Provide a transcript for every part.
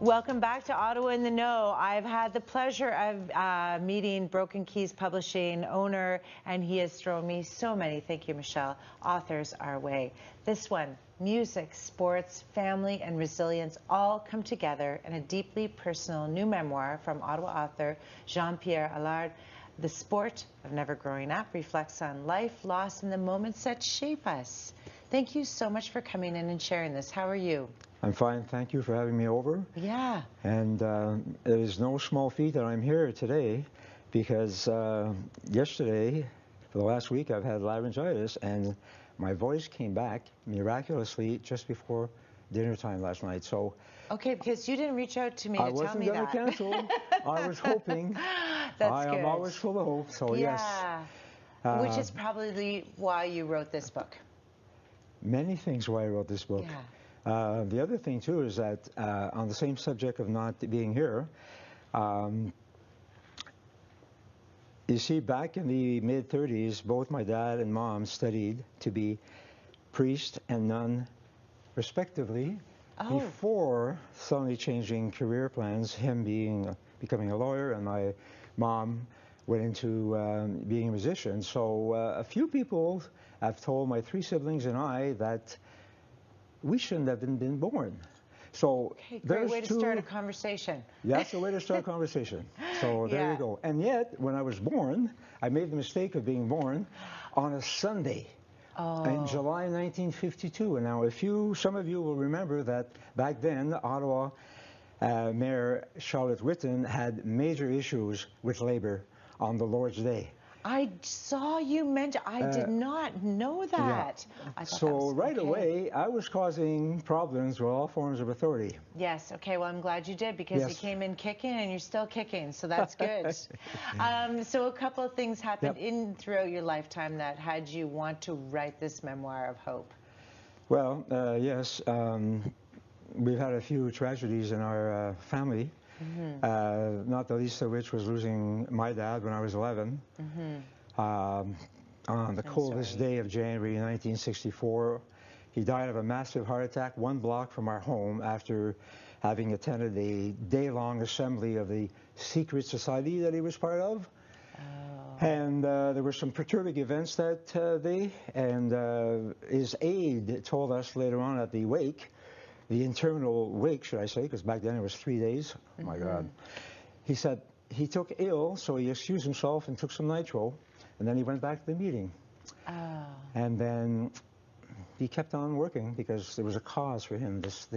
Welcome back to Ottawa in the Know. I've had the pleasure of meeting Broken Keys Publishing owner, and he has thrown me so many, thank you, Michelle, authors our way. This one, music, sports, family, and resilience all come together in a deeply personal new memoir from Ottawa author Jean-Pierre Allard. The Sport of Never Growing Up reflects on life, loss, and the moments that shape us. Thank you so much for coming in and sharing this. How are you? I'm fine. Thank you for having me over. Yeah. And it is no small feat that I'm here today because yesterday, for the last week, I've had laryngitis and my voice came back miraculously just before dinner time last night. So. Okay, because you didn't reach out to me to tell me that. I wasn't going to cancel. I was hoping. That's good. I'm always full of hope, so yes. Which is probably why you wrote this book. Many things why I wrote this book. Yeah. The other thing, too, is that on the same subject of not being here, you see, back in the mid-30s, both my dad and mom studied to be priest and nun, respectively, before suddenly changing career plans, him becoming a lawyer and my mom went into being a musician. So a few people have told my three siblings and I that we shouldn't have been born. So great way to start a conversation. That's the way to start a conversation. So there you go. And yet, when I was born, I made the mistake of being born on a Sunday in July 1952. And now, some of you will remember that back then, Ottawa Mayor Charlotte Whitton had major issues with Labour on the Lord's Day. I saw you mention. I did not know that. Yeah. So right away, I was causing problems with all forms of authority. Yes. Okay. Well, I'm glad you did because you came in kicking and you're still kicking. So that's good. So a couple of things happened throughout your lifetime that had you want to write this memoir of hope. Well, yes. We've had a few tragedies in our family. Mm-hmm. Not the least of which was losing my dad when I was 11. Mm-hmm. On the coldest day of January 1964, he died of a massive heart attack 1 block from our home after having attended a day-long assembly of the secret society that he was part of. And there were some perturbing events that day, and his aide told us later on at the wake, the interminable wake, should I say, because back then it was 3 days. Oh, my God. He said he took ill, so he excused himself and took some nitro, and then he went back to the meeting. And then he kept on working because there was a cause for him, this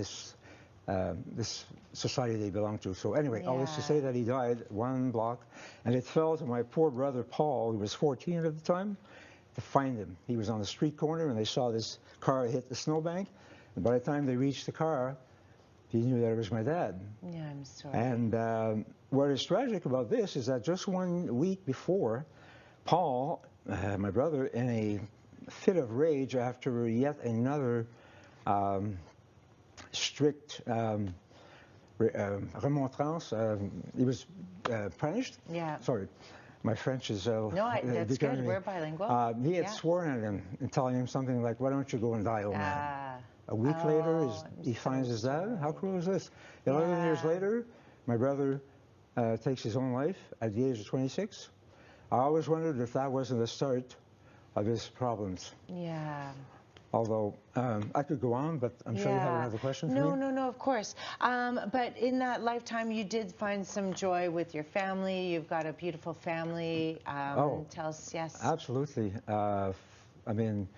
society they belonged to. So anyway, all this to say that he died 1 block, and it fell to my poor brother Paul, who was 14 at the time, to find him. He was on the street corner, and they saw this car hit the snowbank. And by the time they reached the car, he knew that it was my dad. Yeah, I'm sorry. And what is tragic about this is that just 1 week before, Paul, my brother, in a fit of rage after yet another strict remontrance, he was punished. Yeah. Sorry. My French is... no, that's good. We're bilingual. He had sworn at him and telling him something like, why don't you go and die, old man? A week later, he finds his dad. How cruel is this? 11 years later, my brother takes his own life at the age of 26. I always wondered if that wasn't the start of his problems. Yeah. Although, I could go on, but I'm sure you have another question for me. No, of course. But in that lifetime, you did find some joy with your family. You've got a beautiful family. Tell us, yes. Absolutely. I mean,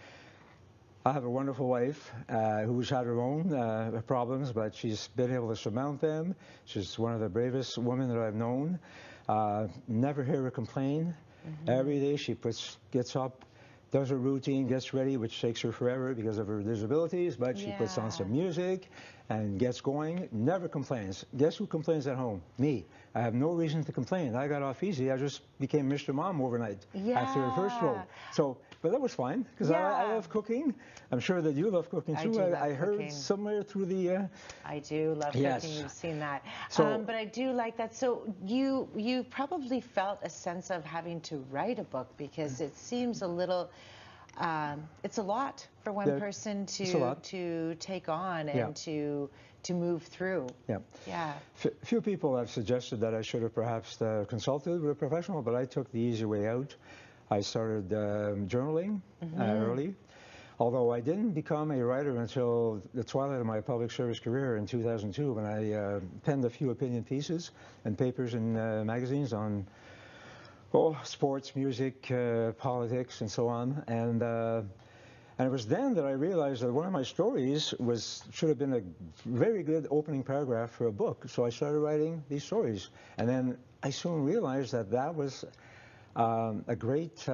I have a wonderful wife who's had her own problems, but she's been able to surmount them. She's one of the bravest women that I've known. Never hear her complain. Every day she gets up, does her routine, gets ready, which takes her forever because of her disabilities, but she puts on some music and gets going, never complains. Guess who complains at home? Me. I have no reason to complain. I got off easy. I just became Mr. Mom overnight after the first role. So, but that was fine because I love cooking. I'm sure that you love cooking too. I heard somewhere through the... I do love cooking. You've seen that. So, but I do like that. So you probably felt a sense of having to write a book because it seems a little it's a lot for one person to take on and to move through. Yeah. Few people have suggested that I should have perhaps consulted with a professional, but I took the easy way out. I started journaling early, although I didn't become a writer until the twilight of my public service career in 2002, when I penned a few opinion pieces and papers in magazines on sports, music, politics, and so on. And it was then that I realized that one of my stories should have been a very good opening paragraph for a book. So I started writing these stories. And then I soon realized that that was a great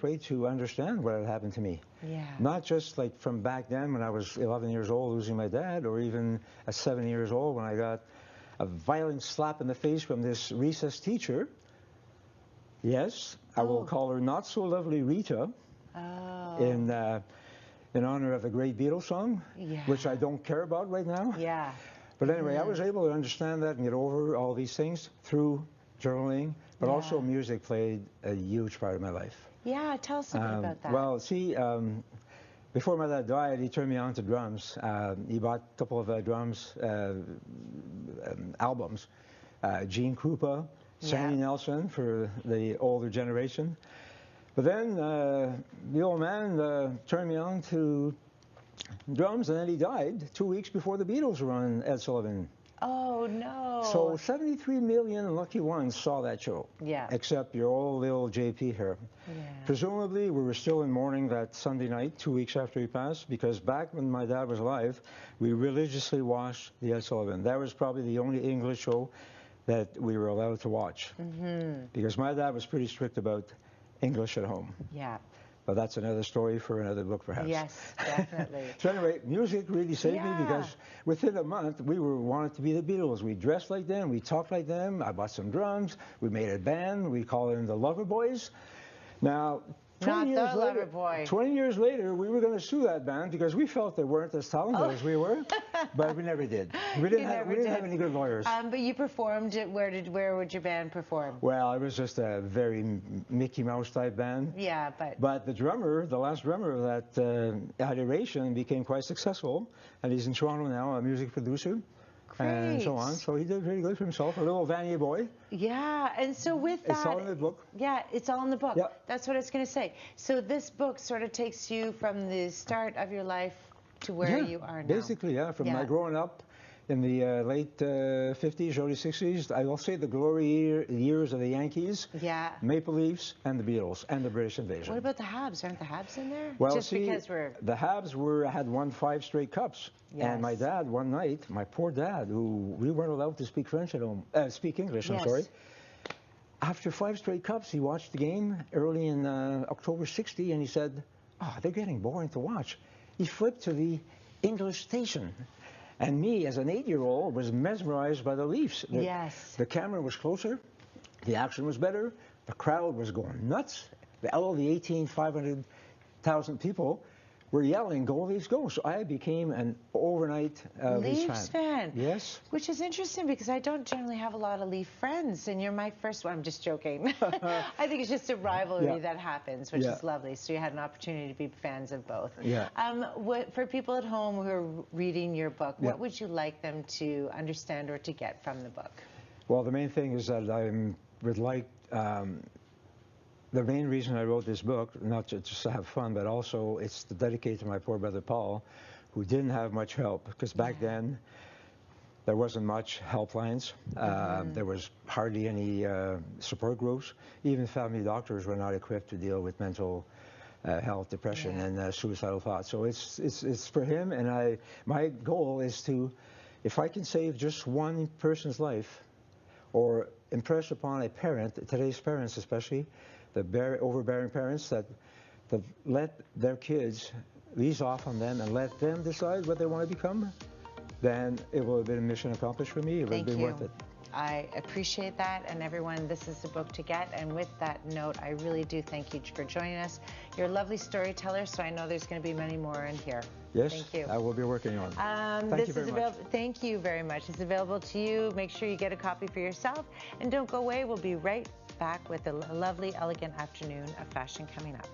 way to understand what had happened to me. Yeah. Not just like from back then when I was 11 years old losing my dad, or even at 7 years old when I got a violent slap in the face from this recess teacher. Yes, I will call her not so lovely Rita, in honor of a great Beatles song, which I don't care about right now. Yeah. But anyway, I was able to understand that and get over all these things through journaling, but also music played a huge part of my life. Yeah, tell us a bit about that. Well, see, before my dad died, he turned me on to drums. He bought a couple of drums albums, Gene Krupa, Sandy Nelson for the older generation. But then the old man turned me on to drums, and then he died 2 weeks before the Beatles were on Ed Sullivan. Oh, no. So 73 million lucky ones saw that show. Yeah. Except your old little JP here. Yeah. Presumably, we were still in mourning that Sunday night, 2 weeks after he passed, because back when my dad was alive, we religiously watched the Ed Sullivan. That was probably the only English show that we were allowed to watch. Because my dad was pretty strict about English at home. Yeah. But that's another story for another book, perhaps. Yes, definitely. So anyway, music really saved me, because within a month, we wanted to be the Beatles. We dressed like them, we talked like them. I bought some drums, we made a band, we called them the Lover Boys. Now, 20 years later, we were going to sue that band because we felt they weren't as talented as we were, but we never did. We didn't have any good lawyers. But you performed. Where would your band perform? Well, it was just a very Mickey Mouse type band. Yeah, but the drummer, the last drummer of that iteration, became quite successful, and he's in Toronto now, a music producer. Great. And so on. So he did very good for himself, a little Vanier boy. Yeah, and so with that... It's all in the book. Yeah, it's all in the book. Yeah. That's what I was going to say. So this book sort of takes you from the start of your life to where you are now. Basically, from my growing up in the late 50s, early 60s, I will say the glory years of the Yankees, Maple Leafs, and the Beatles, and the British invasion. What about the Habs? Aren't the Habs in there? Well, just because we're... The Habs had won 5 straight cups. Yes. And my dad, one night, my poor dad, who we weren't allowed to speak French at home, speak English, I'm sorry. After 5 straight cups, he watched the game early in October '60, and he said, they're getting boring to watch. He flipped to the English station. And me, as an 8-year-old, was mesmerized by the Leafs. The camera was closer, the action was better, the crowd was going nuts. All the 500,000 people were yelling, "Go Leafs, go!" So I became an overnight Leafs fan. Yes. Which is interesting, because I don't generally have a lot of Leaf friends, and you're my first one. I'm just joking. I think it's just a rivalry that happens, which is lovely. So you had an opportunity to be fans of both. Yeah. For people at home who are reading your book, what would you like them to understand or to get from the book? Well, the main thing is that I would like... the main reason I wrote this book, not just to have fun, but also it's to dedicate to my poor brother Paul, who didn't have much help, because back then there wasn't much helplines. There was hardly any support groups. Even family doctors were not equipped to deal with mental health, depression, and suicidal thoughts. So it's for him, and my goal is to, if I can save just one person's life, or impress upon a parent, today's parents especially, the overbearing parents, that let their kids ease off on them and let them decide what they want to become, then it will have been a mission accomplished for me. It will have been worth it. I appreciate that, and everyone, this is the book to get. And with that note, I really do thank you for joining us. You're a lovely storyteller, so I know there's going to be many more in here. Yes, thank you. I will be working on it. Thank you very much. Thank you very much. It's available to you. Make sure you get a copy for yourself, and don't go away. We'll be right back with a lovely, elegant afternoon of fashion coming up.